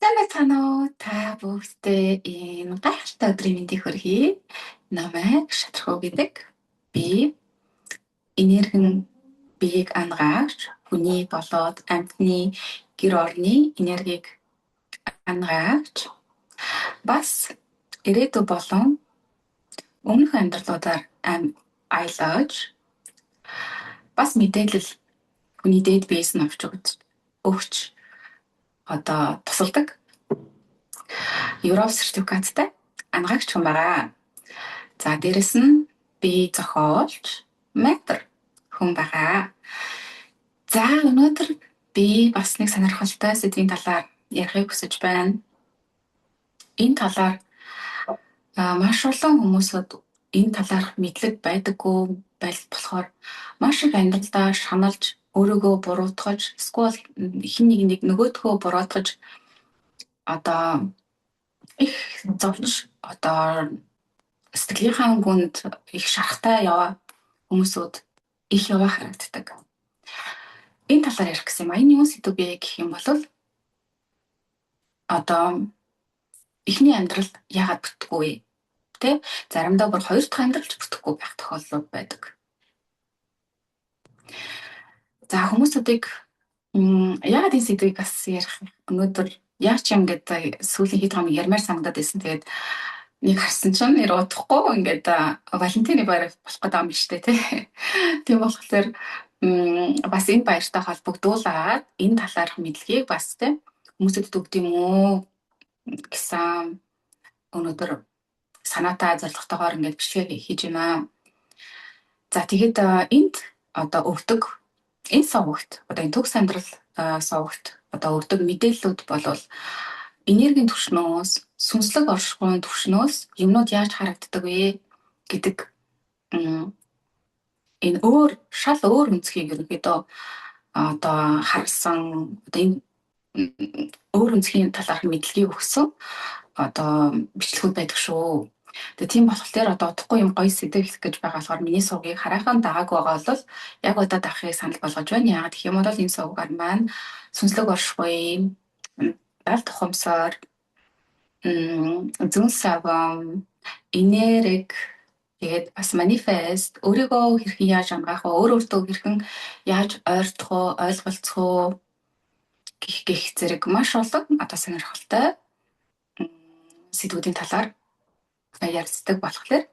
Танаа та бүгдээ энэ гайхалтай өдрийн мэндийг хүргэе. Намайг Шатрхуу гэдэг. Би энергийн биеийг ангаарч, хүний болоод амьтны гэр орны энергийг ангаарч, бас ирээдүй болон өмнөх амьдралуудаар аялаж, бас мэдээлэл хүний дээд биес нь өгч тусалдаг. Европ сертификаттай ангаагч хүн байгаа. За дээрэс нь би зохиолч, ментор хүн байгаа. За өнөөдөр би бас нэг сонирхолтой сэдвийн талаар ярихыг хүсэж байна. Энэ талаар маш олон хүмүүсүүд энэ талаарх мэдлэг байдаггүй болохоор маш их амьдралдаа шаналж, өөрийгөө буруутгаж, эсвэл хэн нэг нөгөөдхөө буруутгаж их зовж сэтгэлийнхаа гүнд их шарахтай яваа хүмүүсүүд их яваа харагддаг. Энэ талаар ярих гэсэн юм. Энэ юу сэдв бэ гэх юм бол эхний амьдрал яагаад бүтггүй вэ? Тэ? Заримдаа бүр хоёр дахь амьдралч бүтэхгүй байх тохиолдлууд байдаг. За хүмүүсүүдийг яагаад энэ сэдвийг бас ярих өнөөдөр яа ч юм гэдэг сүүлийн хэд хоног ярмаар санагдаад байсан. Тэгээд нэг харсан чинь нэр удахгүй ингээд Валентины баяр болох гэдэг юм шүү дээ тий. Тийм болохоор бас энэ баяртай холбогдуулаад энэ талаарх мэдлэгийг бас тий хүмүүсэд өгд юм уу гэсэн өнөөдөр санаатай зорилготойгоор ингээд бичлэг хийж байна. За тэгээд энд өгдөг энэ сувагт энэ төгс амьдрал сувагт өгдөг мэдээллүүд болвол энергийн түвшнөөс, сүнслэг оршихуйн түвшнөөс юмнууд яаж харагддаг вэ гэдэг энэ шал өөр өнцгийг ерөнхийдөө харсан энэ өөр өнцгийн талаарх мэдлэгийг өгсөн бичлэгүүд байдаг шүү. Тэгээ тийм болохоор удахгүй юм гоё сэдв хэлэх гэж байгаа болохоор миний сувгийг хараахан дагаагүй байгаа бол яг удаад авахыг санал болгож байна. Яагаад гэх юм бол энэ сувгаар маань сүнслэг оршихуй, дал тухамсар, зүн саван, энерги, тэгээд бас манифест, өөрийгөө хэрхэн яаж амгаах вэ, өөртөө хэрхэн яаж ойртох вэ, ойлголцох вэ гэх зэрэг маш олон сонирхолтой сэдвүүдийн талаар ярилцдаг болохоор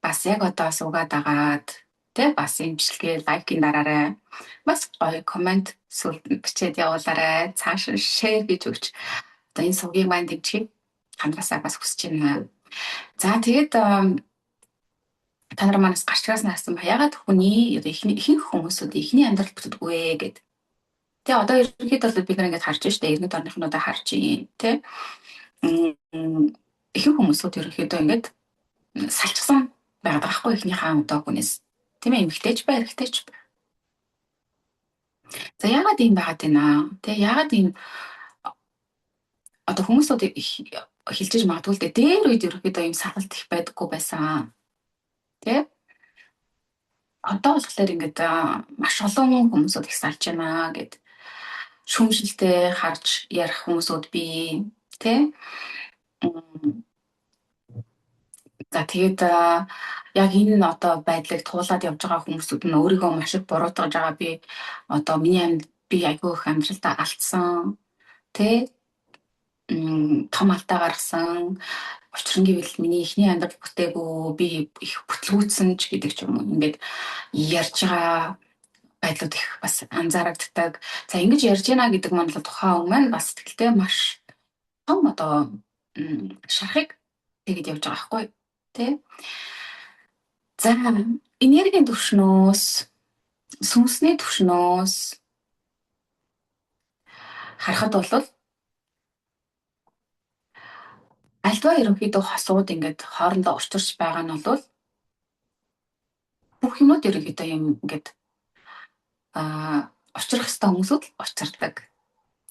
бас яг суугаад агаад тэ бас энэ бичлэгээ лайкийн дараарай. Бас гоё комент бичээд явуулаарай. Цааш шеэр гэж өгч энэ сувгийг маань дэмжихийг хандраасаа бас хүсэж байна. За тэгээд та нар манаас гарчгаас наасан ба ягаад хүний ихэнх хүмүүсүүд эхний амьдрал бүтдэггүй вэ гэд. Тэ ерөнхийдөө бид нар ингэж харж штэ иргэд орныхнуудаа харж юм тэ. Ихэнх хүмүүсүүд ерөнхийдөө ингэж салчсан байгаад байхгүй ихнийхээ хүнээс. Тийм ээ эмэгтэйч бай, эрэгтэйч бай. За ягаад ийм байгаад байна? Тэ ягаад ийм хүмүүсүүд хилжиж магадгүй л дээр үед ерөнхийдөө ийм сахалт их байдаггүй байсан. Тэ? Болохоор ингэж маш олон хүмүүсүүд их салж байна гэд шүүмжлэлтэй харж ярих хүмүүсүүд бий. Тэ? За тэгээд яг энэ байдлыг туулаад явж байгаа хүмүүсүүд нь өөрийгөө маш их буруутгаж байгаа. Би айгүй их амьдралдаа алдсан. Тэ? Том алдаа гаргасан. Учир нь гэвэл миний эхний амьдрал бүтээгүй, би их бүтлгүүцсэн ч гэдэг ч юм уу. Ингээд ярьж байгаа байдлууд их бас анзаарагддаг. За ингэж ярьж байна гэдэг маань л тухайн өмнө маань бас сэтгэлдээ маш том шарахыг тэгэд явж байгаа байхгүй. Тэ? За энергийн түвшнөөс, сүнсний түвшнөөс харахад бол альва ерөнхийдөө хосууд ингээд хоорондоо урчирч байгаа нь бол бүх юмуд ерөнхийдөө юм ингээд учрах ёстой хүмүүсүүд л учирдаг.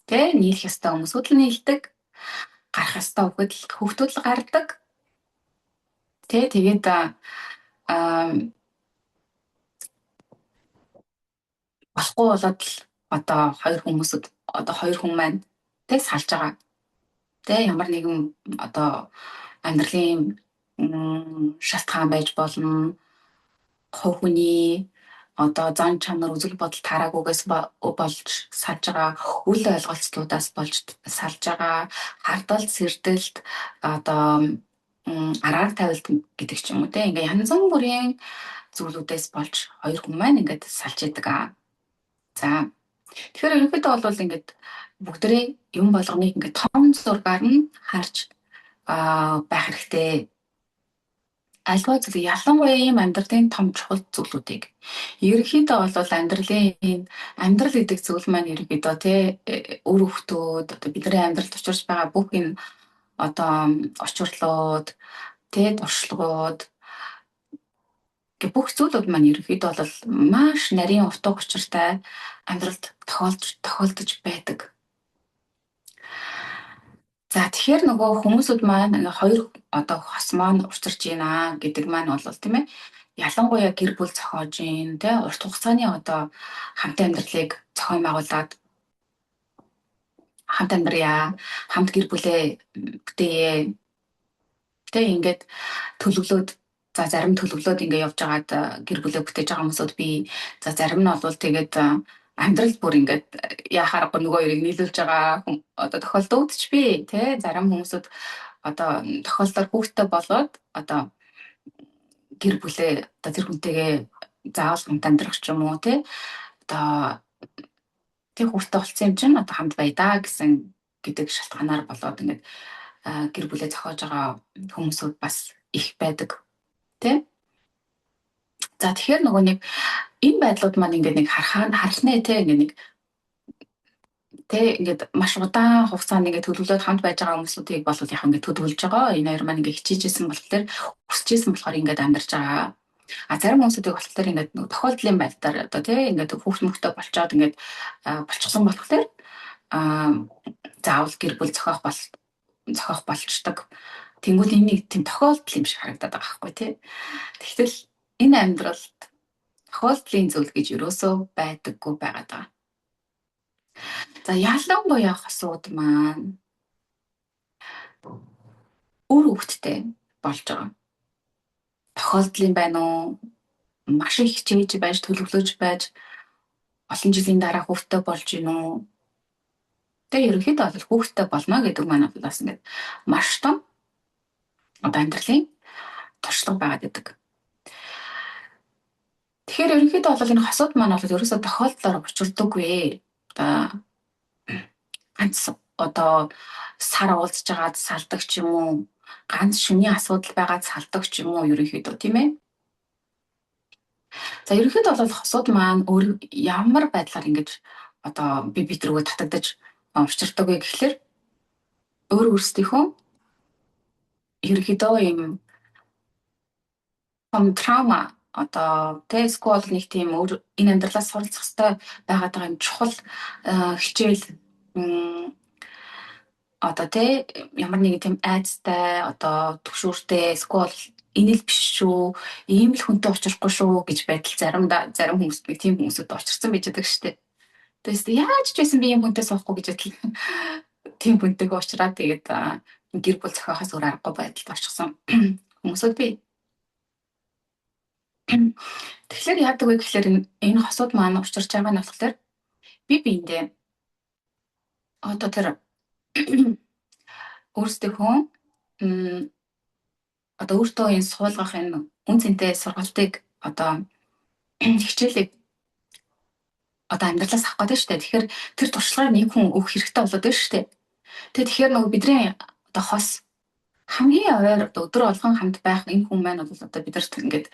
Тэ? Нийлэх ёстой хүмүүсүүд л нийлдэг. Гарах ёстой хүүхдүүд л гардаг. Тэ? Тэгээд болохгүй болоод л хоёр хүмүүсүүд хоёр хүн маань тэ салж байгаа. Тэ ямар нэгэн одоо амьдралын шалтгаан байж болно. Хувь хүний одоо зан чанар үзэл бодол тараагүйгээс болж салж байгаа үл ойлголцлуудаас болж салж байгаа хардалт сэрдэлт одоо араар тавилт гэдэг ч юм уу те ингээ янз бүрийн зүйлүүдээс болж хоёр хүн маань ингээд салж идэг аа. За тэгэхээр ерөнхийдөө бол ингээд бүгдээ юм болгоныг ингээд том зургаар нь харж байх хэрэгтэй. Альва зүйл ялангуяа ийм амьдралын том чухал зүйлүүдийг ерөнхийдөө бол амьдрал гэдэг зүйл маань ерөнхийдөө тий үр хөвгтүүд одоо бидний амьдралд учирч байгаа бүх энэ одоо очирлууд тий туршлагууд бүх зүйлүүд маань ерөнхийдөө бол маш нарийн утга учиртай амьдралд тохиолдож байдаг. За тэгэхээр нөгөө хүмүүсүүд маань хоёр одоо хос маань учирч байна гэдэг маань бол тийм ээ ялангуяа гэр бүл зохиож ийн тэ урт хугацааны одоо хамт амьдралыг зохион байгуулад хамт амьдрья хамт гэр бүлээ бүтээе тэ ингээд төлөвлөөд за зарим төлөвлөөд ингээд явж байгаад гэр бүлээ бүтээж байгаа хүмүүсүүд би за зарим нь бол тэгээд амьдрал бүр ингээд яхаарахгүй нөгөө хоёрыг нийлүүлж байгаа одоо тохиолдолд ч би тий зарим хүмүүсүүд одоо тохиолдолд хүүхдтэй болоод одоо гэр бүлээ одоо тэр хүнтэйгээ заавал хамт амьдрах ч юм уу тий одоо тий хүүхдтэй болсон юм чинь одоо хамт байдаа гэсэн гэдэг шалтгаанаар болоод ингээд гэр бүлээ зохиож байгаа хүмүүсүүд бас их байдаг тий. За тэгэхээр нөгөө нэг энэ байдлууд маань ингээд нэг харахнаа тий ингээд нэг тэ ингээд маш удаан хугацаанд ингээд төлөвлөд хамт байж байгаа хүмүүсүүдийг бол яг ингээд төлөвлөж байгаа. Энэ хоёр маань ингээд хичээжсэн болохоор хүсэжсэн болохоор ингээд амьдарч байгаа. А зарим хүмүүсүүдийг болохоор ингээд нэг тохиолдлын байдлаар одоо тий ингээд хүүхд мөхтэй болчоод ингээд болчихсон болохоор заавал гэр бүл зохиох болчдөг. Тэнгүүд энэ нэг тийм тохиолдол юм шиг харагдаад байгаа байхгүй тий. Тэгтэл энэ амьдралд тохиолдлын зүйл гэж юусоо байдаггүй байгаад байгаа. За ялангуяа хосууд маань үр хөвгттэй болж байгаа. Тохиолдлын байна уу? Маш их хичээж байж, төлөвлөж байж олон жилийн дараа хүүхдтэй болж гин үү? Тэгээ ерөнхийдөө бол хүүхдтэй болно гэдэг маань бас ингээд маш том одоо амьдралын туршлага байгаад байдаг. Тэгэхээр ерөнхийдөө бол энэ хосууд маань бол ерөөсөө тохиолдлоор учирдаггүй. Ганц одоо сар уулзж байгаад салдаг ч юм уу ганц шүний асуудал байгаад салдаг ч юм уу ерөнхийдөө тийм ээ. За ерөнхийдөө бол хосууд маань өөр ямар байдлаар ингэж одоо бид рүүгээ татагдаж учирдаг вэ гэхэлэр өөр өөрсдийнхөө ерөнхийдөө юм траума одоо тэскол нэг тийм энэ амьдралаас суралцах хэрэгтэй байгаад байгаа юм чухал хичээл одоо тий ямар нэгэн тийм айцтай одоо төгшүүртэй скол энэ л биш шүү ийм л хүнтэй уулзахгүй шүү гэж байтал зарим хүмүүс нэг тийм хүмүүсүүд уулзсан байж байгаа шүү дээ. Тэгээс яаж ч байсан би ийм хүнтэй суухгүй гэж байтал тийм хүнтэйгээ уулзраад тэгээд гэр бүл зохиохоос өөр аргагүй байдалд орчихсон хүмүүсүүд бий. Тэгэхээр яадаг вэ гэхэлэр энэ хосууд маань учирч байгаа нь болохоор би биэндээ одоо тэр өөрсдийнхөө одоо өөртөө энэ суулгах энэ үн цэнтэй сургалтыг одоо хичээлийг одоо амьдралаас авах гэдэг шүү дээ. Тэгэхээр тэр туршлагыг нэг хүн өгөх хэрэгтэй болоод байна шүү дээ. Тэгэхээр нөгөө бидний одоо хос хамгийн ойр өдөр болгон хамт байх энэ хүн маань бол одоо бидэрт ингээд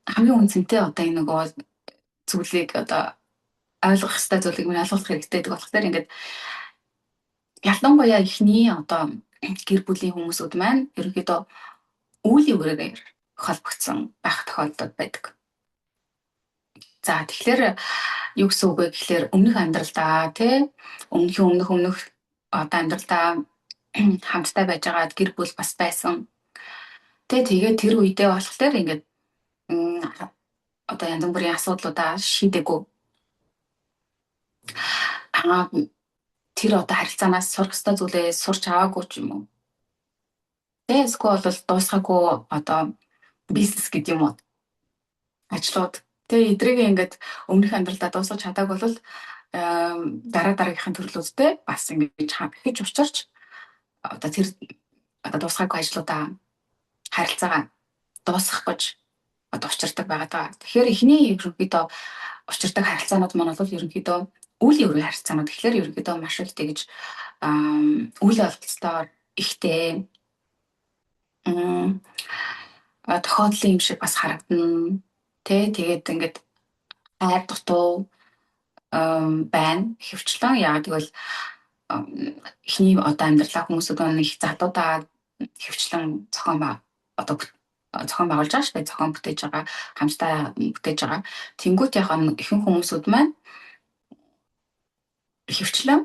хамгийн үн цэнтэй одоо энэ нөгөө зүйлийг одоо ойлгох хэрэгтэй зүйлийг минь ойлгох хэрэгтэй гэдэг болохоор ингээд ялангуяа ихний одоо гэр бүлийн хүмүүсүүд маань ерөнхийдөө үүлийн үрээр холбогдсон байх тохиолдол байдаг. За тэгэхээр юу гэсэн үг вэ гэхэлэр өмнөх амьдралдаа тий өмнөх одоо амьдралдаа хамтдаа байж байгаа гэр бүл бас байсан. Тэгээд тэр үедээ болохоор ингээд одоо янз бүрийн асуудлуудаа шийдэггүй. тэр одоо харилцаанаас сурах ёстой зүйлээ сурч аваагүй ч юм уу. Тэгээ эсвэл бол дуусгаагүй одоо бизнес гэдэг юм уу ажлууд. Тэгээ эдрийг ингээд өмнөх амьдралдаа дуусгаж чадаагүй бол дараагийнхын төрлүүдтэй бас ингэж хавхиж учирч одоо тэр одоо дуусгаагүй ажлуудаа харилцаагаа дуусгах гэж одоо учирдаг байгаа даа. Тэгэхээр эхний ерөнхийдөө учирдаг харилцаанууд маань бол ерөнхийдөө үйл яврын харилцаанууд. Тэгэхээр ерөнхийдөө маш их тэгж үйл явдлаар ихтэй тохиолдлын юм шиг бас харагдана. Тэгээд ингээд айр дутуу байна. Хөвчлэн яг тэгвэл эхний одоо амьдралаа хүмүүсүүд их залуудаа хөвчлэн одоо зохион байгуулж байгаа шүү дээ. Зохион бүтээж байгаа, хамтдаа бүтээж байгаа. Тэнгүүт яг ихэнх хүмүүсүүд маань хөвчлэн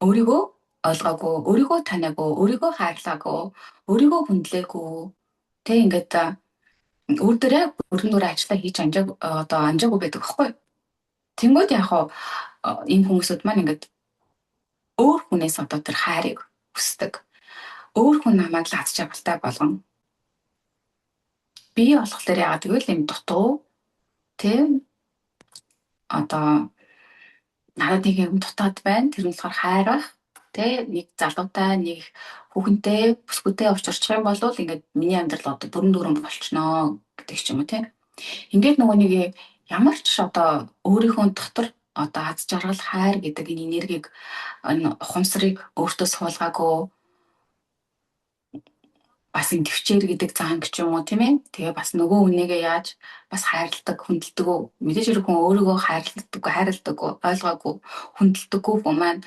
өөрийгөө ойлгоогүй, өөрийгөө таниагүй, өөрийгөө хайрлаагүй, өөрийгөө хүндлээгүй. Тэ ингээд өөр дээрээ бүрэн дүр ажиллаа хийж амжаагүй байдаг байхгүй. Тэнгүүд яг энэ хүмүүсүүд маань ингээд өөр хүнээс одоо тэр хайрыг хүсдэг. Өөр хүн намайг л аз жаргалтай болгон. Би болохоор яагаад гэвэл юм дутуу тийм одоо надад нэг юм дутаад байна. Тэр нь болохоор хайр бах. Тэ нэг залуутай нэг хүүхэнтэй бүсгүйтэй уулзчих юм бол ингээд миний амьдрал одоо бүрэн дүрэн болчихноо гэдэг ч юм уу тийм. Ингээд нөгөө нэг ямар ч одоо өөрийнхөө дотор одоо аз жаргал хайр гэдэг энэ энергийг энэ ухамсарыг өөртөө суулгаагүй бас энэ төвчээр гэдэг занг ч юм уу тийм ээ. Тэгээ бас нөгөө хүнийгээ яаж бас хайрладаг, хүндэлдэг үү? Мэдээж хэрэг хүн өөрийгөө хайрладаг, ойлгоогүй, хүндэлдэггүй хүмүүс маань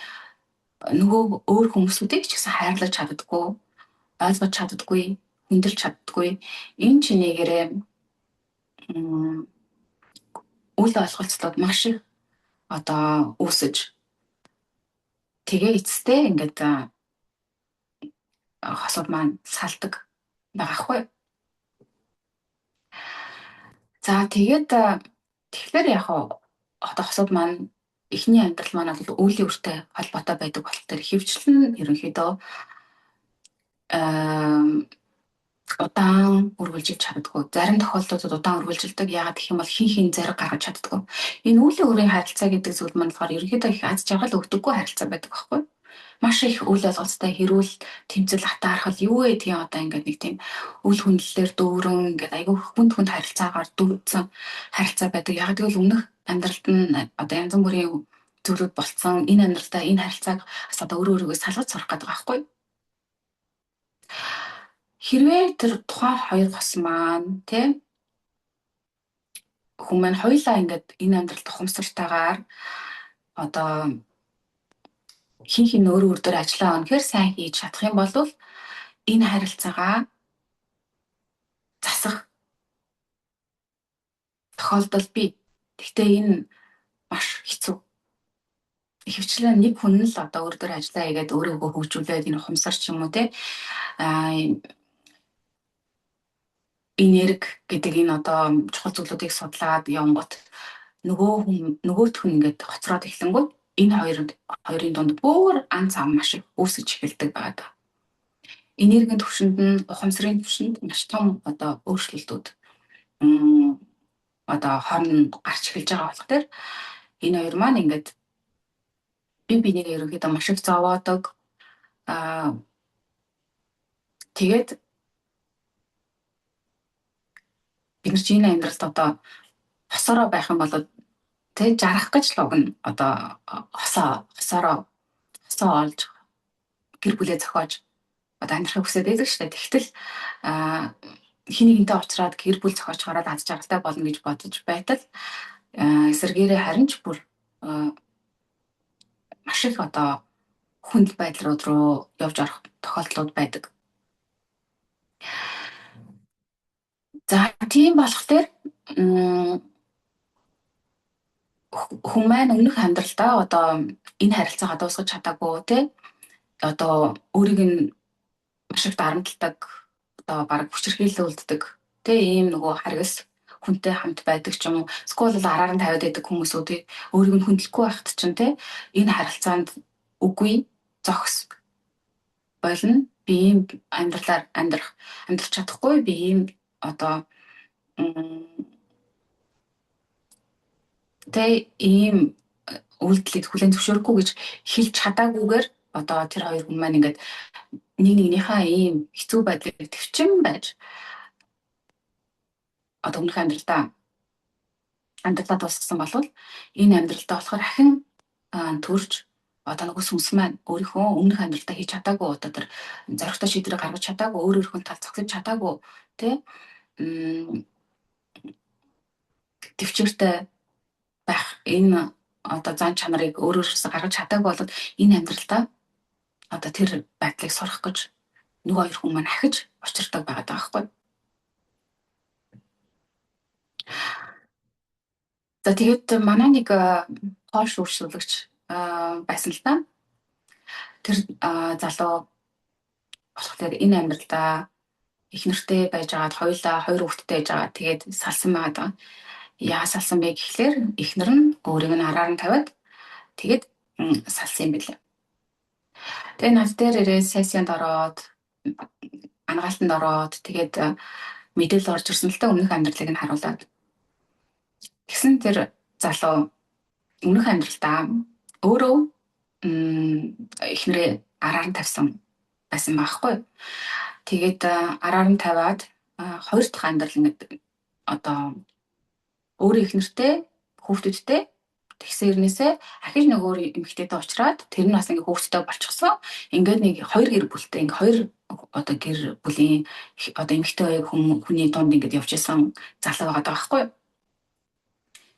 нөгөө өөр хүмүүсүүдийг ч гэсэн хайрлаж чаддаггүй, ойлгож чаддаггүй, хүндэлж чаддаггүй. Энэ чинээгээрээ үйл ойлголцлууд маш их одоо үүсэж тэгээ эцэстээ ингээд хосууд маань салдаг байгаа хгүй. За тэгээд тэгэхээр яг одоо хосууд маань эхний амьдрал маань бол үйл явртай холбоотой байдаг болохоор хөвчлэн ерөнхийдөө удаан үргэлжлэж чаддгүй. Зарим тохиолдлуудад удаан үргэлжилдэг. Яагаад гэх юм бол хин зэрэг гаргаж чаддгүй. Энэ үйл яврын харилцаа гэдэг зүйл маань болохоор ерөнхийдөө их аз жаргал өгдөггүй харилцаа байдаг байхгүй. Маш их үйл явдлуудтай хэрүүл тэмцэл атаархал юу вэ тийм одоо ингээд нэг тийм үйл хүндлэлээр дүүрэн ингээд айгүй хүнд харилцаагаар дүүрсэн харилцаа байдаг. Яагаад гэвэл өмнөх амьдралд нь одоо янз бүрийн зүйлүүд болцсон. Энэ амьдралдаа энэ харилцааг бас одоо өөрөөгөө салгаж сурах гэдэг байгаа байхгүй. Хэрвээ тэр тухайн хоёр хос маань тийм хүн маань хоёулаа ингээд энэ амьдралд ухамсартайгаар одоо хин өөр дээр ажиллаа өнөхөр сайн хийж чадах юм бол энэ харилцаагаа засах тохиолдол бий. Гэхдээ энэ маш хэцүү. Ихэвчлэн нэг хүн л одоо өөр дээр ажиллаа хийгээд өөрийгөө хөгжүүлээд энэ ухамсар ч юм уу те энерги гэдэг энэ одоо чухал зүйлүүдийг судлаад явангут нөгөөх хүн ингээд хоцроод эхлэнгүүт энэ хоёрын дунд бүр ан цам маш их үүсэж эхэлдэг байгаа даа. Энергийн түвшинд нь ухамсарын түвшинд маш том одоо өөрчлөлтүүд одоо хооронд гарч эхэлж байгаа болохоор энэ хоёр маань ингээд бинийг ерөнхийдөө маш их зовоодог. Тэгээд бид нар чинь амьдралд одоо хосороо байх юм бол тэг жарах гэж л уг нь одоо хосоо олж гэр бүлээ зохиож одоо амьдрахыг хүсэж байдаг шүү дээ. Тэгтэл хинэгэнтэй уулзраад гэр бүл зохиож хараад аз жаргалтай болно гэж бодож байтал эсэргээрээ харин ч бүр маш их одоо хүндэл байдлууд руу явж орох тохиолдлууд байдаг. За тийм болохоор хүн маань өмнөх амьдралдаа одоо энэ харилцаагаа дуусгаж чадаагүй те одоо өөрийг нь маш их дарамтлагдаг одоо баг хүчирхийлүүлдэг те ийм нөгөө харгас хүнтэй хамт байдаг ч юм уу скул араар нь тавиад байдаг хүмүүсүүдийг өөрийг нь хүндлэхгүй байхад чинь те энэ харилцаанд үгүй зогс болно. Би ийм амьдралаар амьдрах чадахгүй. Би ийм одоо ийм үйлдэлийг хүлээн зөвшөөрөхгүй гэж хэлж чадаагүйгээр одоо тэр хоёр хүн маань ингээд нэг нэгнийхээ ийм хэцүү байдлыг төвчин байж одоо өмнөх амьдралдаа дуусгасан болвол энэ амьдралдаа болохоор ахин төрж одоо нөгөө сүнс маань өөрийнхөө өмнөх амьдралдаа хийж чадаагүй одоо тэр зоригтой шийдвэрийг гаргаж чадаагүй өөрийнхөө тал зогсож чадаагүй тий төвчээртэй байх энэ одоо зан чанарыг өөрөөсөө гаргаж чадаагүй болоод энэ амьдралдаа одоо тэр байдлыг сурах гэж нөгөө хоёр хүн маань ахиж учирдаг байгаа байхгүй. За тэгээд манай нэг польш үйлчлүүлэгч байсан л да. Тэр залуу болохоор энэ амьдралдаа их нэртэй байж байгаад хоёулаа хоёр хүүхэдтэй байж байгаа. Тэгээд салсан байгаа. Яа салсан бэ гэхлээр эхнэр нь өөрийг нь араар нь тавиад тэгээд салсан юм билээ. Тэгээ над дээр ирээд сессионд ороод ангаалтанд ороод тэгээд мэдээлэл орж ирсэн л та өмнөх амьдралыг нь харуулад. Тэгсэн тэр залуу өмнөх амьдралдаа өөрөө эхнэрээ араар нь тавьсан байсан байхгүй. Тэгээд араар нь тавиад хоёр дахь амьдрал ингээд одоо өөрөө эхнэртэй хүүхдүүдтэй тэгсэн ирнээсээ ахиж нөгөө эмэгтэйтэй уулзраад тэр нь бас ингээ хүүхдтэй болчихсон. Ингээд нэг хоёр гэр бүлтэй ингээ хоёр одоо гэр бүлийн одоо эмэгтэй хүний дунд ингээд явж исэн залуу байгаа байхгүй.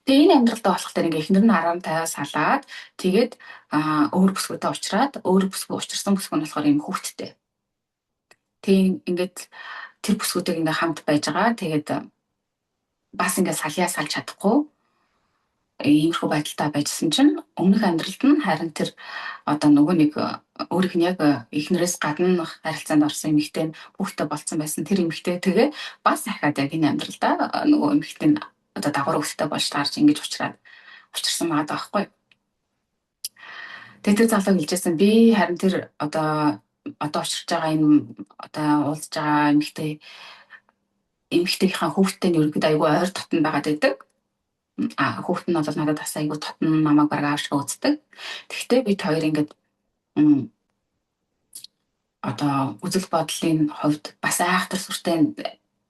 Тэгээ энэ амьдралдаа болохоор ингээ эхнэр нь араар нь тавиа салаад тэгээд өөр бүсгүйтэй уулзраад өөр бүсгүй учирсан бүсгүй нь болохоор юм хүүхдтэй. Тэгээ ингээд тэр бүсгүйтэйг ингээ хамт байж байгаа. Тэгээд бас ингээ сальяа салж чадахгүй иймэрхүү байдалтай байжсэн чинь өмнөх амьдралд нь харин тэр одоо нөгөө нэг өөрийнх нь яг эхнэрээс гадна харилцаанд орсон эмэгтэй хүүхдтэй болцсон байсан тэр эмэгтэй тэгээ бас ахаад яг энэ амьдралдаа нөгөө эмэгтэй нь одоо дагавар хүүхдтэй болж таарч ингэж учирсан байгаа байхгүй. Тэгээд тэр залуу хэлжсэн би харин тэр одоо учирч байгаа юм одоо уулзж байгаа эмэгтэйхээ хүүхдтэй нь ерөнхийдөө айгүй ойр дотн байгаад байдаг. Хүүхэд нь бол надад бас айгүй дотн намайг бараг ааш үздэг. Тэгвэл бид хоёр ингээд одоо үзэл бодлын хувьд бас айхтар сүртэй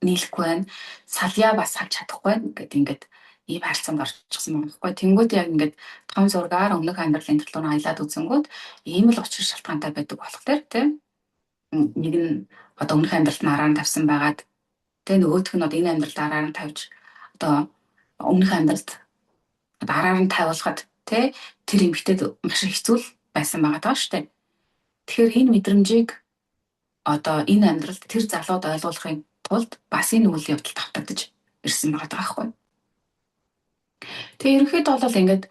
нийлэхгүй байна. Сальяа бас салж чадахгүй байна гэдэг ингээд ийм харилцаанд орчихсон юм байхгүй. Тэнгүүд яг ингээд том зургаар өмнөх амьдралын төлөв аялаад үзэнгүүд ийм л учир шалтгаантай байдаг болохоор тийм нэг нь одоо өмнөх амьдралд нь араар нь тавьсан байгаад тэгээ нөгөөх нь одоо энэ амьдралд араар нь тавьж одоо өмнөх амьдралд араар нь тавиулахад тэр эмэгтэйд маш хэцүү байсан байгаа даа шүү дээ. Тэгэхээр энэ мэдрэмжийг одоо энэ амьдралд тэр залууд ойлгуулахын тулд бас энэ үйл явдал давтагдаж ирсэн байгаа даа байхгүй. Тэгээ ерөнхийдөө бол ингээд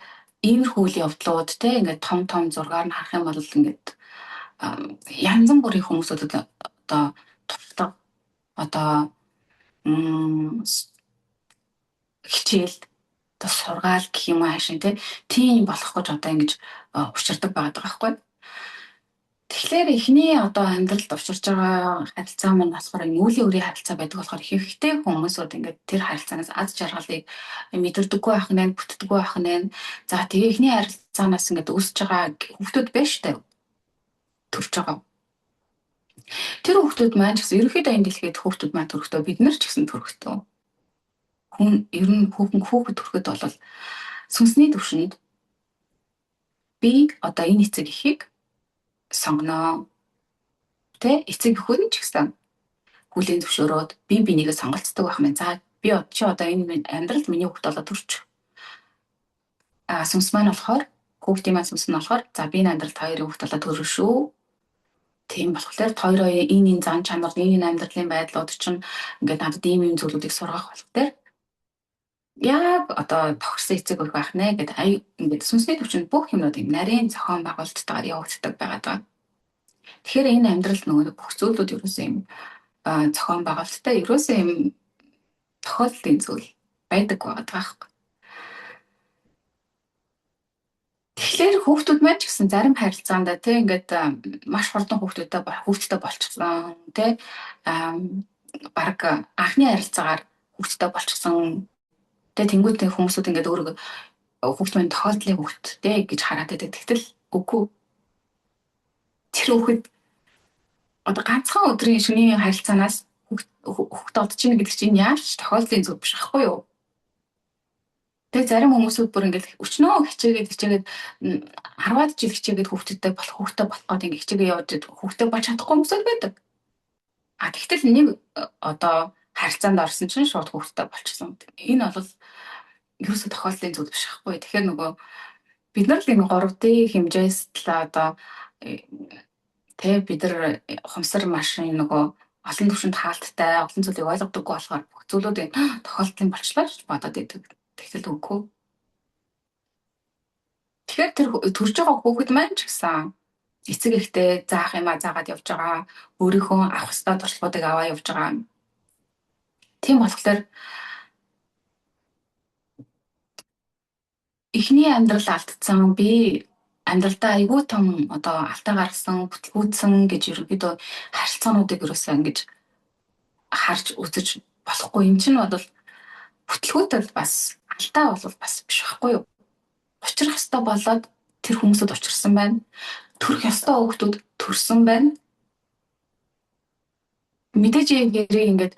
иймэрхүү үйл явдлууд ингээд том зургаар нь харах юм бол ингээд янз бүрийн хүмүүсүүд одоо туршлага одоо хичээл одоо сургаал гэх юм аашин тийм болох гэж одоо ингэж учирдаг байгаа байхгүй. Тэгэхээр эхний одоо амьдралд учирч байгаа харилцаа маань болохоор үеийн үрийн харилцаа байдаг болохоор ихэнхдээ хүмүүсүүд ингээд тэр харилцаанаас аз жаргалыг мэдэрдэггүй байх нь бүтдэггүй байх нь. За тэгээ эхний харилцаанаас ингээд үүсэж байгаа хүмүүс байна штэ. Төрж байгаа. Тэр хүмүүс маань ч гэсэн ерөнхийдөө энэ дэлхийд хүмүүс маань төрөхдөө бид нар ч гэсэн төрөхдөө. Хүн ер нь хүүхэд төрөхөд бол сүнсний түвшинд би одоо энэ эцэг эхийг сонгоноо. Эцэг эхүүд нь ч гэсэн хүлээн зөвшөөрөөд бинийгээ сонголцдог байх мэн. За би чи одоо энэ амьдралд миний хүүхэд болоод төрчих. Сүнс маань болохоор хүүхдийн маань сүнс нь болохоор за би энэ амьдралд хоёрын хүүхэд болоод төрөх шүү. Тийм болохоор хоёроо энэ зан чанар, энэ амьдралын байдлууд чинь ингээд надад ийм зүйлүүдийг сургах болохоор яг одоо тохирсон эцэг өх байх нэ гэдэг ингээд сүнсний төвчөнд бүх юмнууд юм нарийн зохион байгуулалттайгаар явагддаг байгаа даа. Тэгэхээр энэ амьдралд нөгөө бүх зүйлүүд ерөөсөө юм зохион байгуулалттай ерөөсөө юм тохиолдлын зүйл байдаг байгаа даа. Тэгэхээр хүүхдүүд маань ч гэсэн зарим харилцаанд тий ингээд маш хурдан хүүхдтэй болчихсон тий баг анхны харилцаагаар хүүхдтэй болчихсон. Тэгээ тэнгуүтэй хүмүүсүүд ингээд өөрийгөө хүүхд маань тохиолдлын хүүхдтэй гэж хараад байдаг. Тэгтэл үгүй. Тэр хүүхэд одоо ганцхан өдрийн шөнийн харилцаанаас хүүхдээ одож ийн гэдэг чинь яаж ч тохиолдлын зөв биш байхгүй юу? Тэгээ зарим хүмүүсүүд бүр ингээд өчнөө хичээгээд 10-аад жил хичээгээд хүүхдтэй болох гээд ингээд хичээгээ явж хүүхдтэй болж чадахгүй хүмүүсүүд байдаг. А тэгтэл нэг одоо харилцаанд орсон чинь шууд хүүхдтэй болчихсон. Энэ бол ерөөсөө тохиолдлын зүйл биш байхгүй. Тэгэхээр нөгөө бид нар л энэ 3D хэмжээс л одоо бид нар хумсар машин нөгөө олон түвшинд хаалттай олон зүйлийг ойлгодоггүй болохоор бүх зүйлүүд энэ тохиолдлын болчлоо гэж бодоод байдаг. Тэгтэл үгүй. Тэгэхээр тэр төрж байгаа хүүхэд маань ч гэсэн эцэг эхтэй заах юмаа заагаад явж байгаа. Өөрийнхөө авах ёстой туршлагуудыг аваа явж байгаа. Тийм болохоор эхний амьдрал алдсан би амьдралдаа айгүй том одоо алдаа гаргасан, бүтлгүүцсэн гэж ерөнхийдөө харилцаануудыг ерөөсөө ингэж харж үзэж болохгүй. Энд чинь бол бүтлгүүтэл бас алдаа бол бас биш байхгүй юу? Учрах ёстой болоод тэр хүмүүсд учирсан байна. Төрөх ёстой хүүхдүүд төрсөн байна. Мэдээж хэрэг ингээд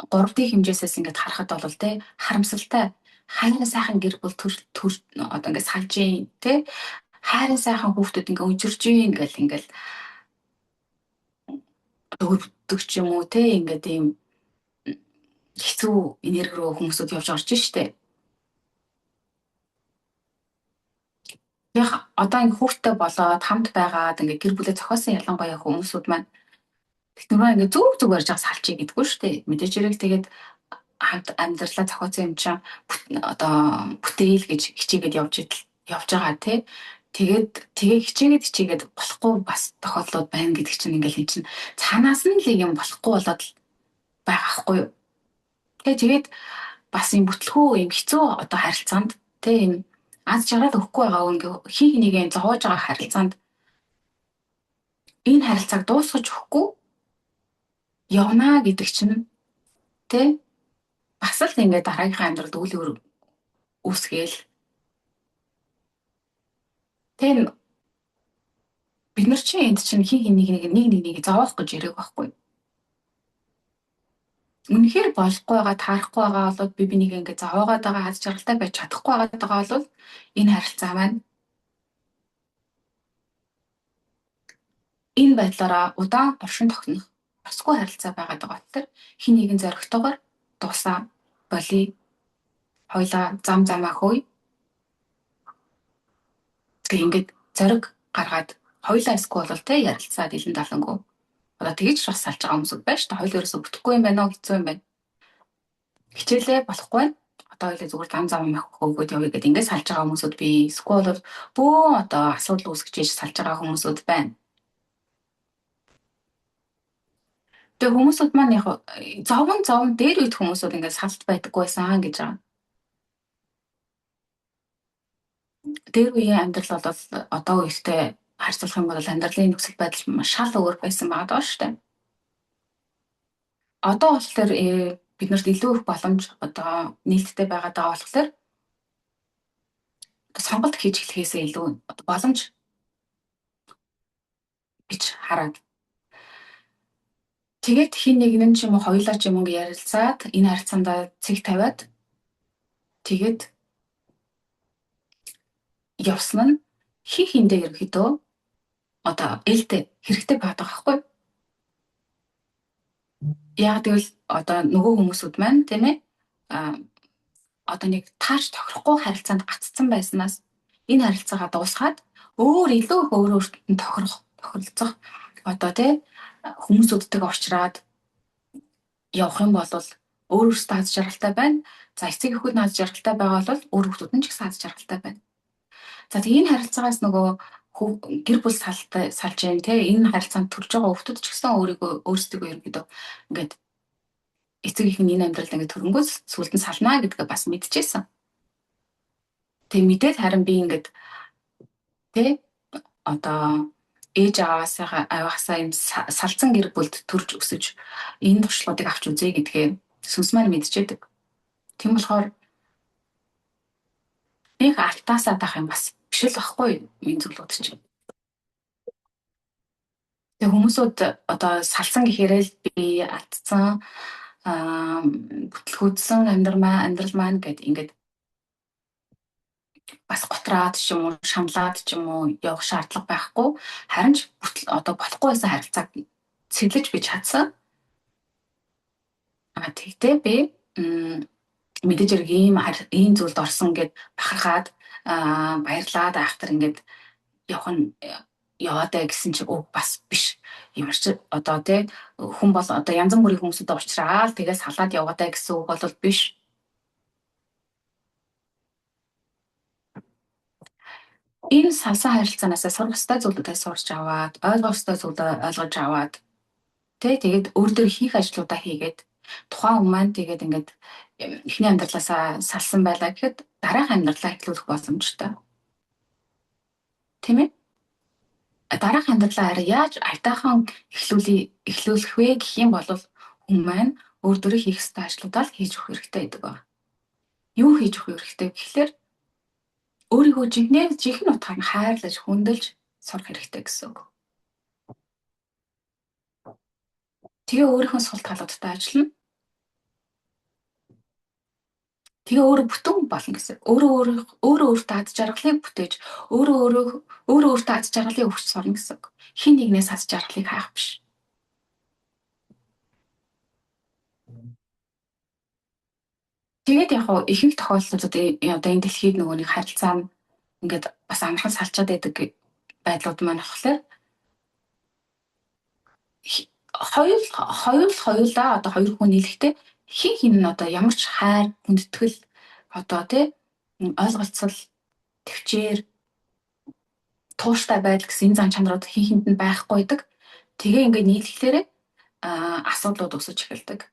3D хэмжээсээс ингээд харахад бол тий харамсалтай хайрын сайхан гэр бүл одоо ингээд салж ийн тий хайрын сайхан хүүхдүүд ингээд өнжирж ийн ингээл төгөвдөг ч юм уу тий ингээд ийм хэцүү энерги рүү хүмүүсүүд явж орж штэ. Яг одоо ингээд хүүхдтэй болоод хамт байгаад ингээд гэр бүлээ зохиосон ялангуяа хүмүүсүүд маань тэгтээ ингээд зүг барьж байгаа салчий гэдэггүй штэ. Мэдээж хэрэг тэгээд хамт амьдралаа зохиосон юм чинь одоо бүтээл гэж хичээгээд явж байгаа тий. Тэгээ хичээгээд болохгүй бас тохиолдлууд байна гэдэг чинь ингээл эн чинь цаанаас нь л юм болохгүй болоод байгаа хгүй юу. Тэгээд бас юм бүтлгүү юм хэцүү одоо харилцаанд тий юм аз жаргал өгөхгүй байгаа ингээ хин хнийг зовоож байгаа харилцаанд энэ харилцааг дуусгаж өгөхгүй явнаа гэдэг чинь тий бас л ингээ дараагийнхаа амьдралд үйл үүсгээл тийм бид нар чинь энд чинь хин нэг зовоох гэж ирэх байхгүй. Үнэхээр болохгүй байгаа, таарахгүй байгаа бол би бинийг ингээ зовоогоод байгаа аз жаргалтай байж чадахгүй байгаа бол энэ харилцаа маань энэ байдлаараа удаан оршин тогтнох босгүй харилцаа байгаад байгаа тэр хин нэгэн зоригтойгоор дуусаа болий хоёлаа замаа хөөе. Тэгээ ингээд зориг гаргаад хоёлаа эсвэл бол тэ ярилцаад илэн далангуу. Одоо тэгж бас салж байгаа хүмүүсүүд байна шүү дээ. Хоёул ерөөсө бүтэхгүй юм байна уу хэцүү юм байна. Хичээлээ болохгүй байна. Одоо хоёлаа зүгээр зам өгөөд явъя гэдэг ингээд салж байгаа хүмүүсүүд би эсвэл бол бөө одоо асуудал үүсгэж салж байгаа хүмүүсүүд байна. Тэгээ хүмүүсүүд маань яг зовон дээр үйд хүмүүсүүд ингээд салт байдаггүй байсан гэж байгаа. Дээр үеийн амьдрал бол одоо үетэй харьцуулах юм бол амьдралын нөхцөл байдал маш шал өөр байсан байгаа даа шүү дээ. Одоо болохоор биднэрт илүү их боломж одоо нийтдээ байгаа даа болохоор сонголт хийж эхлэхээсээ илүү боломж гэж хараад тэгээд хин нэг нь ч юм уу хоёулаа ч юм уу ярилцаад энэ харьцаанд цэг тавиад тэгээд явсан нь хиндээ ерөөхдөө одоо ээлтэй хэрэгтэй байдаг байхгүй. Яг тэгвэл одоо нөгөө хүмүүсүүд маань тийм ээ одоо нэг таарч тохирохгүй харилцаанд гаццсан байснаас энэ харилцаагаа дуусгаад илүү их өөртөө тохиролцох одоо тий хүмүүсүүдтэйгээ уулзраад явах юм бол өөрөөсөө аз жаргалтай байна. За эцэг эхүүд нь аз жаргалтай байгаа бол өөр хүмүүс нь ч гэсэн аз жаргалтай байна. За тэгээ энэ харилцаагаас нөгөө гэр бүл салж जैन те энэ харилцаанд төрж байгаа хүмүүс ч гэсэн өөрсдөө ерөнхийдөө ингээд эцэг их нь энэ амьдралд ингээд төрөнгөөс сүлдэн салнаа гэдгээ бас мэдчихсэн. Тэг мэдээд харин би ингээд тэ одоо ээж аваасаа юм салцсан гэр бүлд төрж өсөж энэ туршлагуудыг авч үзье гэдгээ сүнс маань мэдчихэдэг. Тийм болохоор нэг алтаасаа дах юм бас биш л байхгүй энэ зүйлүүд чинь. Тэгээ хүмүүсүүд одоо салсан гэхээрээ л би алдсан бүтлгүүдсэн амьдрал маань гэд ингээд бас готраад ч юм уу шаналаад ч юм уу явах шаардлага байхгүй. Харин ч одоо болохгүй байсан харилцааг цэглэж би чадсан. Тэгтээ би мэдээж хэрэг ийм зүйлд орсон гэд бахархаад баярлаад айхтар ингээд явах нь яваадаа гэсэн чи бас биш. Ямар ч одоо тий хүн бол одоо янз бүрийн хүмүүстэй уулзраал тэгээс салаад яваадаа гэсэн үг бол биш. Энэ салсан харилцаанаасаа сурах ёстой зүйлүүдээ сурч аваад, ойлгох ёстой зүйлээ ойлгож аваад тэгээд өөр дөр хийх ажлуудаа хийгээд тухайн хүн маань тэгээд ингээд эхний амьдралаасаа салсан байлаа гэхэд дараах амьдралаа эхлүүлэх боломжтой. Тийм ээ? Дараах амьдралаа хараа яаж айтаахан эхлүүлэх вэ гэх юм бол хүн маань өөр дөрөө хийх ёстой ажлуудаа л хийж өгөх хэрэгтэй гэдэг байна. Юу хийж өгөх хэрэгтэй гэхлээр өөрийгөө жинхэнэ утгаар нь хайрлаж, хүндэлж сурах хэрэгтэй гэсэн үг. Тэгээ өөрийнхөө сул талуудтай ажиллана. Тэгээ өөрөө бүтэн болно гэсэн. Өөрөө өөртөө аз жаргалыг бүтээж, өөртөө аз жаргалыг өгч сурна гэсэн. Хин нэгнээс аз жаргалыг хайх биш. Тэгээд яг хоо ихэнх тохиолдолд одоо энэ дэлхийд нөгөө нэг харилцаа нь ингээд бас амархан салчаад байдаг байдлууд маань болохоор хоёулаа одоо хоёр хүн нийлэхдээ хин нь одоо ямар ч хайр, хүндэтгэл одоо тий ойлголцол, төвчээр тууштай байдал гэсэн энэ зан чанарууд хинд нь байхгүй байдаг. Тэгээ ингээд нийлэхлээрээ асуудлууд өсөж эхэлдэг.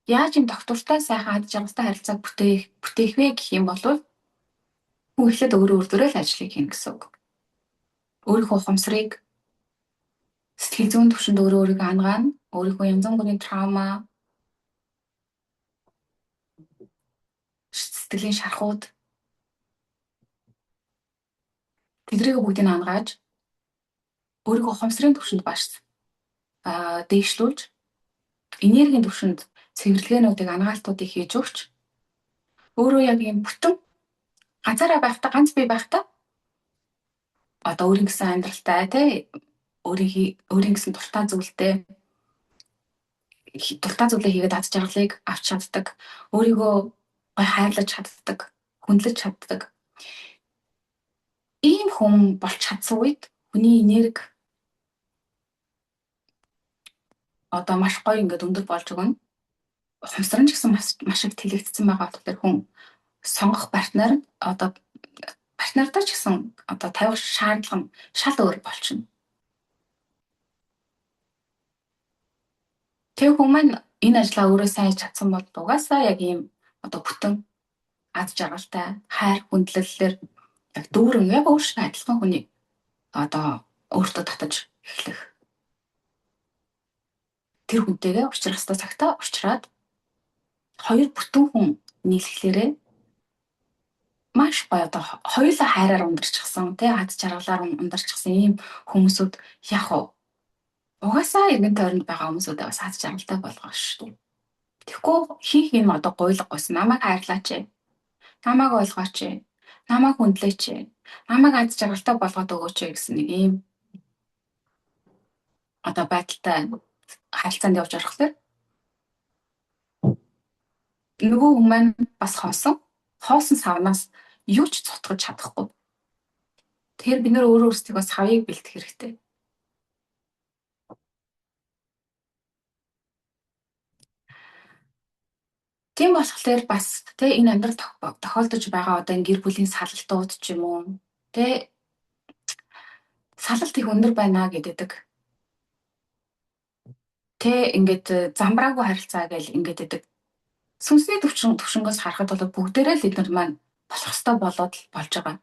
Яаж юм доктортой сайхан ад жаргалтай харилцааг бүтээх вэ гэх юм бол хүн эхлээд өөрөө л ажлыг хийнэ гэсэн үг. Өөрийнхөө ухамсарыг сэтгэл зүйн түвшинд өөрийгөө хангаана, өөрийнхөө янз бүрийн траума, сэтгэлийн шархууд тэдрийг бүгдийг нь хангааж өөрийгөө ухамсарын түвшинд баш дээшлүүлж энергийн түвшинд цэвэрлэгээнүүдийг ангаалтуудыг хийж өгч өөрөө яг юм бүтэн ганцаараа байхдаа ганц бий байхдаа одоо өөрийн гэсэн амьдралтай тий өөрийн гэсэн дуртай зүйлээ хийгээд ад жаргалыг авч чаддаг, өөрийгөө гой хайрлаж чаддаг, хүндлэж чаддаг. Ийм хүн болж чадсан үед хүний энерги одоо маш гоё ингээд өндөр болж өгнө. Ухамсар нь ч гэсэн маш их тэлэгдсэн байгаа болохоор хүн сонгох партнер одоо партнертай ч гэсэн одоо тавих шаардлага нь шал өөр болчихно. Тэг хүн маань энэ ажлаа өөрөө сайн хийж чадсан бол угаасаа яг ийм одоо бүтэн аз жаргалтай хайр хүндлэлээр яг дүүрэн яг өөрсдөө адилхан хүний одоо өөртөө татаж эхлэх. Тэр хүнтэйгээ уулзах ёстой цагтаа уулзраад хоёр бүтэн хүн нийлэхлээрээ маш гоё одоо хоёулаа хайраар ундарчихсан тий аз жаргалаар ундарчихсан ийм хүмүүсүүд яг угаасаа иргэн тойронд байгаа хүмүүсүүдээ бас аз жаргалтай болгох шүү дээ. Тэгэхгүй хийх юм одоо гуйлгагүйс намайг хайрлаач, намайг ойлгооч, намайг хүндлээч, намайг аз жаргалтай болгоод өгөөч гэсэн нэг ийм одоо байдалтай харилцаанд явж орохлоор нөгөө хүн маань бас хоосон савнаас юу ч цутгаж чадахгүй. Тэгэхээр бид нөр өөрсдөө савыг бэлтгэх хэрэгтэй. Тийм болохоор бас тэ энэ амьдрал тохиолдож байгаа одоо энэ гэр бүлийн салалтууд ч юм уу тэ салалт их өндөр байна гэдэг. Тэ ингээд замбраагүй харилцаа гэж ингээд байдаг. Сүнсний төвшнгөөс харахад бол бүгдээрээ л эдгээр маань болох ёстой болоод л болж байгаа.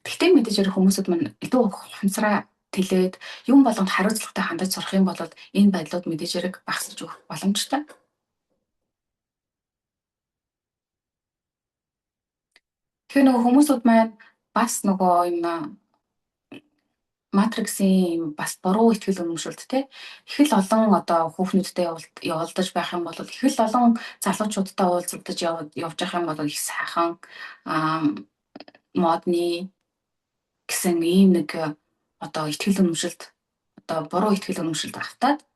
Гэхдээ мэдээж хэрэг хүмүүсүүд мань илүү ухамсараа тэлээд юм болгонд хариуцлагатай хандаж сурах юм бол энэ байдлууд мэдээж хэрэг багасч өгөх боломжтой. Тэгэхээр нөгөө хүмүүсүүд маань бас нөгөө энэ матриксийн бас буруу ихтгэл үнэмшилт те их л олон одоо хүүхнүүдтэй явуулдаж байх юм бол их л олон залуучуудтай уулзагдаж явж явах юм бол их сайхан модны гэсэн ийм нэг одоо ихтгэл үнэмшилт одоо буруу ихтгэл үнэмшилт автаад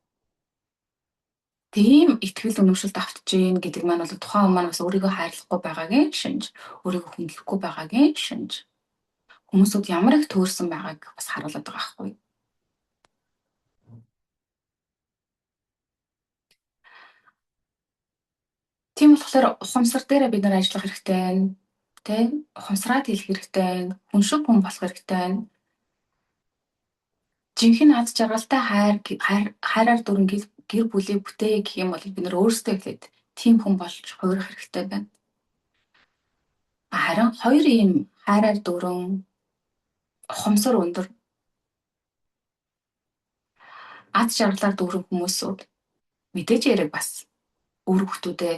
тийм ихтгэл үнэмшилт автж гин гэдэг маань бол тухайн хүн маань бас өөрийгөө хайрлахгүй байгаагийн шинж, өөрийгөө хүндлэхгүй байгаагийн шинж. Хүмүүсүүд ямар их төөрсөн байгааг бас харуулдаг байгаа байхгүй. Тийм болохоор ухамсар дээр бид нар ажиллах хэрэгтэй. Тэ ухамсараа хэлэх хэрэгтэй. Хүн шиг хүн болох хэрэгтэй. Жинхэнэ аз жаргалтай хайраар дүрэн гэр бүлийг бүтээе гэх юм бол бид нар өөрсдөө хэлээд тийм хүн болж хуурах хэрэгтэй байна. Харин хоёр ийм хайраар дүрэн ухамсар өндөр аз жаргалаар дүүрэн хүмүүсүүд мэдээж яриг бас өөр хүмүүстээ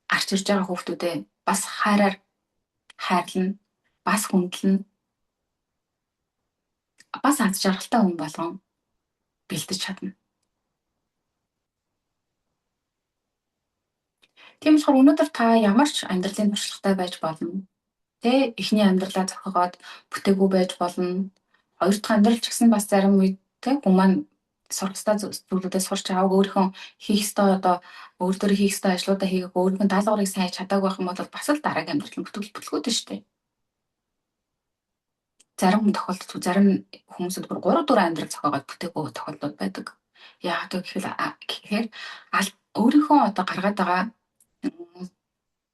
гарч ирж байгаа хүмүүстээ бас хайраар хайрлна, бас хүндлэн, бас аз жаргалтай хүн болгон бэлдэж чадна. Тийм болохоор өнөөдөр та ямар ч амьдралын туршлагатай байж болно. Тэ эхний амьдралаа зохиогоод бүтээгүй байж болно. Хоёр дахь амьдрал ч гэсэн бас зарим үед тэ хүн маань сурах ёстой зүйлүүдээ сурч аваад өөрийнхөө хийх ёстой одоо өөр дөр хийх ёстой ажлуудаа хийгээд өөрийнхөө даалгаврыг сайн хийж чадаагүй байх юм бол бас л дараагийн амьдрал бүтэлгүйтэй шүү дээ. Зарим тохиолдолд зарим хүмүүсд бүр 3 4 амьдрал зохиогоод бүтээгүй тохиолдол байдаг. Яагаад гэхээр өөрийнхөө одоо гаргаад байгаа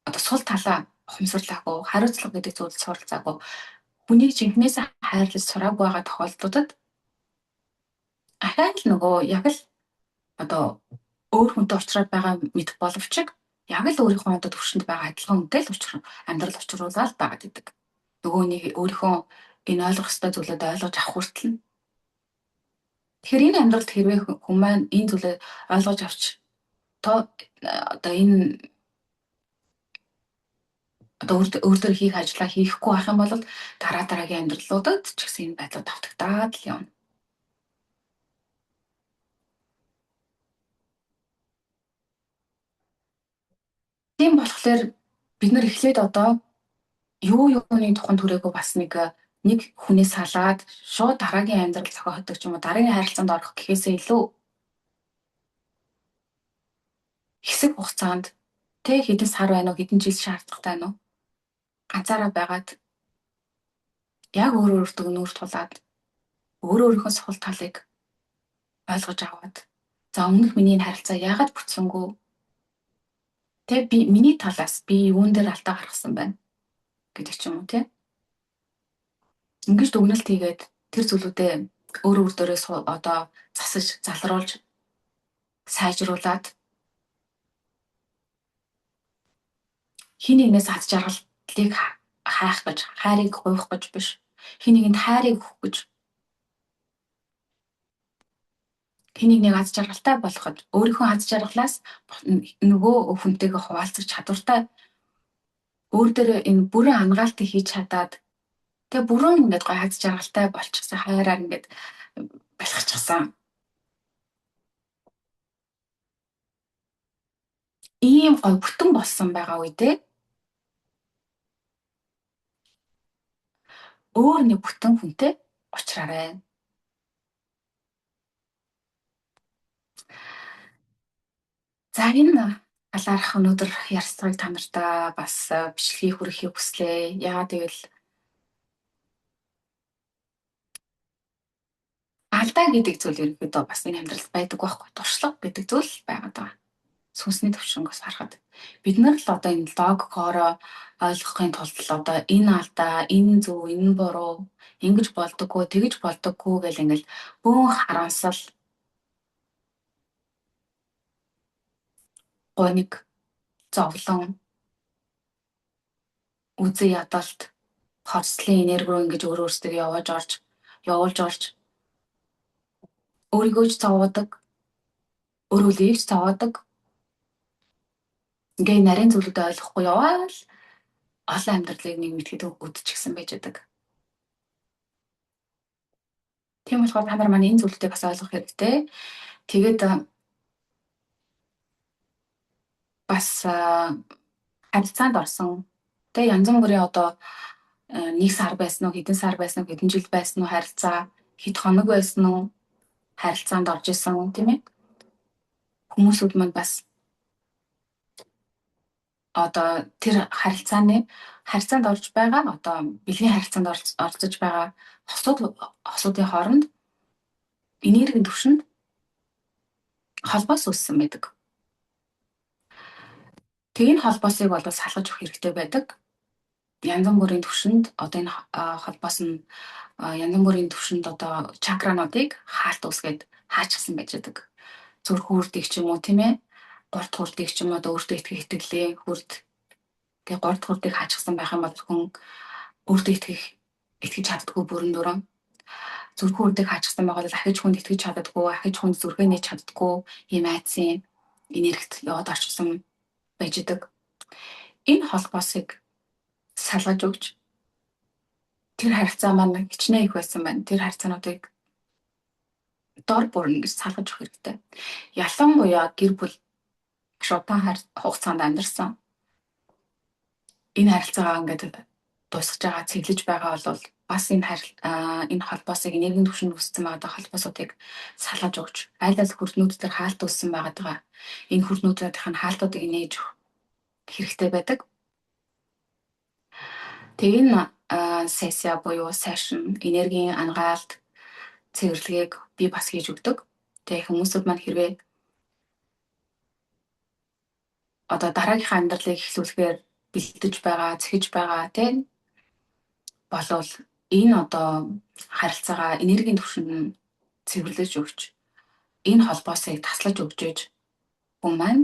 одоо сул талаа ухамсарлаагүй хариуцлага гэдэг зүйлд суралцаагүй хүнийг жинхнээсээ хайрлаж сураагүй байгаа тохиолдлуудад ахаад л нөгөө яг л одоо өөр хүнтэй уулзраад байгаа мэдэх боловч яг л өөрийнхөө одоо төвшөнд байгаа адилхан хүнтэй л амьдрал учруулаад байгаад идэг. Нөгөө нэг өөрийнхөө энэ ойлгох ёстой зүйлүүд ойлгож авах хүртэл. Тэгэхээр энэ амьдралд хэрвээ хүн маань энэ зүйлээ ойлгож авч одоо энэ одоо өөртөө хийх ажлаа хийхгүй байх юм бол дараагийн амьдралуудад ч гэсэн энэ байдлууд давтагдаад л явна. Тийм болохоор бид нар эхлээд одоо юуны тухайд түрээгүй бас нэг хүнээс салаад шууд дараагийн амьдрал зохиодог ч юм уу дараагийн харилцаанд орох гэхээсээ илүү хэсэг хугацаанд тэ хэдэн сар байна уу хэдэн жил шаардлагатай байна уу ганцаараа байгаад яг өөртөө нүүр тулаад өөрийнхөө сул талыг ойлгож аваад за өмнөх миний энэ харилцаа яагаад бүтсэнгүй тэ би миний талаас би юун дээр алдаа гаргасан байна гэдэг ч юм уу тэ ингэж дүгнэлт хийгээд тэр зүйлүүдээ өөр дээрээ одоо засаж залруулж сайжруулад хин нэгнээс аз жаргалыг хайх гэж хайрыг гуйх гэж биш хин нэгэнд хайрыг өгөх гэж хин нэгнийг аз жаргалтай болгоход өөрийнхөө аз жаргалаас нөгөө хүнтэйгээ хуваалцах чадвартай өөр дээр энэ бүрэн ангаалтыг хийж чадаад тэгээ бүрэн ингээд гоё аз жаргалтай болчихсон хайраар ингээд балхичихсан ийм гоё бүтэн болсон байгаа үедээ өөр нэг бүтэн хүнтэй уулзраарай. За энэ талаарх өнөөдөр ярилцлагыг та нартай бас бичлэгийг хүрэхийг хүслээ. Яагаад гэвэл алдаа гэдэг зүйл ерөнхийдөө бас энэ амьдралд байдаг байхгүй. Туршлага гэдэг зүйл байгаад байгаа. Сүнсний төвшнгөөс харахад бид нар л одоо энэ логикоороо ойлгохын тулд л одоо энэ алдаа, энэ зөв, энэ буруу, ингэж болдоггүй, тэгж болдоггүй гэл ингээл бөөн харамсал гониг зовлон үзий ядалт, хорслын энерги рүү ингэж өөрөөсөө явуулж орж өөрийгөө ч зовоодог, өрөөлийг ч зовоодог. Ингээ нарийн зүйлүүд ойлгохгүй яваал олон амьдралыг нэг мэтгэд үдчихсэн байж байдаг. Тийм болохоор та нар маань энэ зүйлүүдийг бас ойлгох хэрэгтэй. Тэгээд бас харилцаанд орсон. Тэгээ янз бүрийн одоо нэг сар байсан уу, хэдэн сар байсан уу, хэдэн жил байсан уу харилцаа, хэд хоног байсан уу харилцаанд орж исэн тийм ээ. Хүмүүсүүд маань бас одоо тэр харилцаанд орж байгаа одоо бэлгийн харилцаанд орцож байгаа хосуудын хооронд энергийн түвшинд холбоос үүссэн байдаг. Тэгээд холбоосыг бол салгаж өгөх хэрэгтэй байдаг. Янз бүрийн түвшинд одоо энэ холбоос нь янз бүрийн түвшинд одоо чакрануудыг хаалт үсгээд хаачсан байж байдаг. Зүрх хүрдийг ч юм уу тийм ээ. Гурд хүрдийг ч юм уу одоо өөртөө итгэх итгэлээ хүрд гэх гурд хүрдийг хаачсан байх юм бол хүн өөртөө итгэж чаддаггүй бүрэн дүрэн. Зүрх хүрдийг хаачсан байгаа бол ахиж хүнд итгэж чаддаггүй, ахиж хүнд зүрхээ нээж чаддаггүй ийм айдсын энергит яваад орчихсон байж байгаа. Энэ холбоосыг салгаж өгч тэр харилцаа маань хичнээн их байсан байна. Тэр харилцаануудыг дор бүрнэ гэж салгаж өгөх хэрэгтэй. Ялангуяа гэр бүл удаан хугацаанд амьдарсан энэ харилцаагаа ингээд дуусгаж байгаа, цэглэж байгаа бол бас энэ холбоосыг энергийн түвшинд үүссэн байгаа холбоосуудыг салгаж өгч аль хүрднүүд дээр хаалт үүссэн байгаа энэ хүрднүүдийн хаалтуудыг нээж өгөх хэрэгтэй байдаг. Тэгээ энэ сессия буюу session энергийн ангаалт цэвэрлэгийг би бас хийж өгдөг. Тэгээ хүмүүсүүд маань хэрвээ одоо дараагийнхаа амьдралыг эхлүүлэхээр бэлдэж байгаа, зэхэж байгаа тийм болвол энэ одоо харилцаагаа энергийн түвшинд цэвэрлэж өгч энэ холбоосыг таслаж өгч ээж хүн маань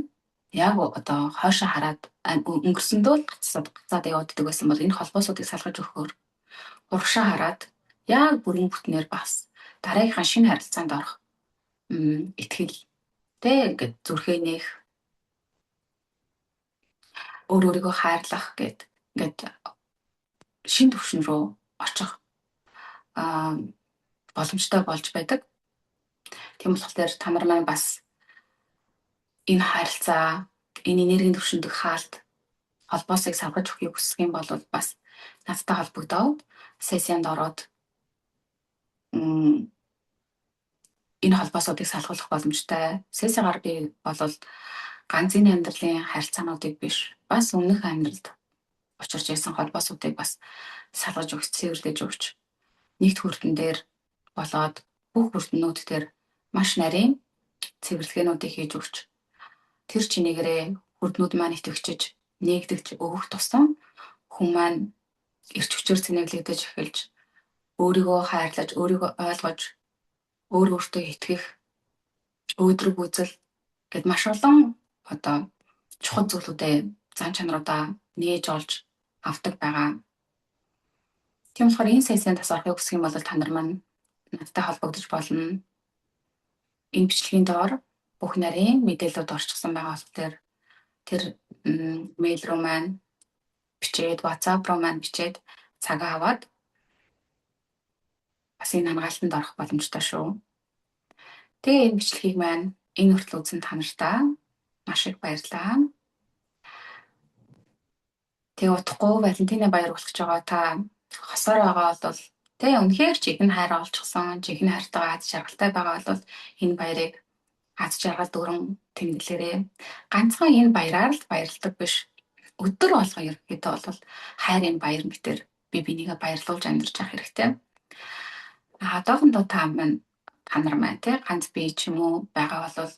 яг одоо хойшоо хараад өнгөрсөндөө гацаад явагддаг байсан бол энэ холбоосуудыг салгаж өгөхөөр урагшаа хараад яг бүрэн бүтнээр бас дараагийнхаа шинэ харилцаанд орох итгэлтэй ингээд зүрхээ нээх өөрийгөө хайрлах гэд ингээд шинэ түвшин рүү очих боломжтой болж байдаг. Тийм болохоор та нар маань бас энэ харилцаа, энэ энергийн түвшинд хаалт холбоосыг салгаж өгөхийг хүсэх юм бол бас надтай холбогдоод сессиянд ороод энэ холбоосуудыг салгуулах боломжтой. Сессигаар би болвол ганц энэ амьдралын харилцаануудыг биш, бас өмнөх амьдралд учирч байсан холбоосуудыг бас салгаж өгч, цэвэрлэж өгч, нэгд хүрдэн дээр болоод бүх хүрдэнүүд дээр маш нарийн цэвэрлэгээнүүдийг хийж өгч, тэр чинээрээ хүрднүүд маань итгэвчж, нээгдэж өгөх тусам хүн маань эрч хүчээр цэнэглэгдэж эхэлж, өөрийгөө хайрлаж, өөрийгөө ойлгож, өөртөө итгэх, өөдрөг үзэл гэд маш олон одоо чухал зүйлүүдээ зан чанаруудаа нээж олж авдаг байгаа. Тийм болохоор энэ сессинд бас орохыг хүсэх юм бол та нар маань надтай холбогдож болно. Энэ бичлэгийн доор бүх нарийн мэдээлэлүүд орчихсон байгаа болохоор тэр мэйл руу маань бичээд, WhatsApp руу маань бичээд цагаа аваад бас энэ хамгаалтанд орох боломжтой шүү. Тэгээ энэ бичлэгийг маань энэ хүртэл үзсэн та нартай маш их баярлалаа. Тэгээ утгагүй Валентины баяр хүргэж байгаа та хосоор байгаа бол тэгээ үнэхээр чихэн хайр олчихсон, чихэн хайртайгаа аз жаргалтай байгаа бол энэ баярыг аз жаргал дүрэн тэмдэглээрээ. Ганцхан энэ баяраар л баярлдаг биш. Өдөр болгон ерөнхийдөө бол хайрын баяр мэтэр би бинийгээ баярлуулж амьдарч явах хэрэгтэй. Одоохондоо та нар маань тий ганц бие ч юм уу байгаа бол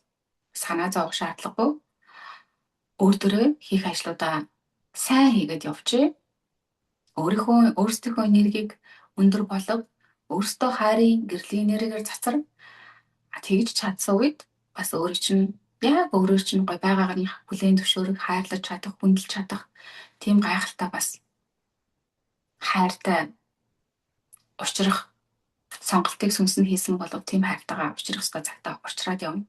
санаа зовох шаардлагагүй. Өөртөө хийх ажлуудаа сайн хийгээд явчих. Өөрсдийнхөө энергийг өндөр болов, өөртөө хайрын гэрлийн энергиээр цацар. Тэгж чадсан үед бас өөрөө чинь гой байгаагийн бүлээн зөвшөөрөх, хайрлаж чадах, хүндэлж чадах тийм гайхалтай бас хайртай учрах сонголтыг сүнс нь хийсэн бол тийм хайртайгаа учрах ёстой цагтаа учраад явна.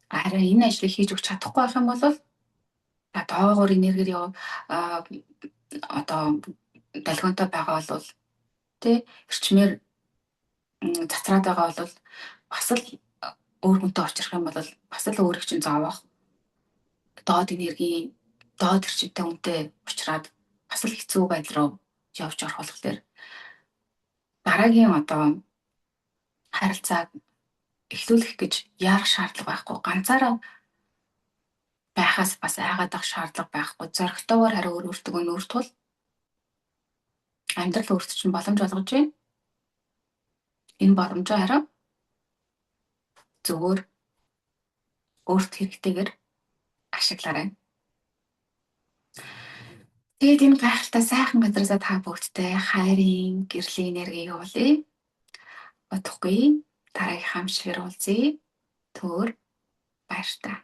Харин энэ ажлыг хийж өгч чадахгүй байх юм бол доогуур энергиэр одоо долгионтой байгаа бол тий эрчмээр цацраад байгаа бол бас л өөр хүнтэй уулзрах юм бол бас л өөрийг чинь зовоох доод энергийн доод эрчимтэй хүнтэй уулзраад бас л хэцүү байдал руу явж орох болохоор дараагийн одоо харилцааг эхлүүлэх гэж яарах шаардлага байхгүй. Ганцаараа байхаас бас айгаад авах шаардлага байхгүй. Зоригтойгоор харин өөртөө нүүртвэл амьдрал өөртөө чинь боломж олгож байна. Энэ боломжоо харин зөвөр өөрт хэрэгтэйгээр ашиглаарай. Тэгээд энэ гайхалтай сайхан газараасаа та бүгдтэй хайрын гэрлийн энергийг явуулъя. Бодохгүй дараагийн хамшигэр уулзъя. Түр баяртай.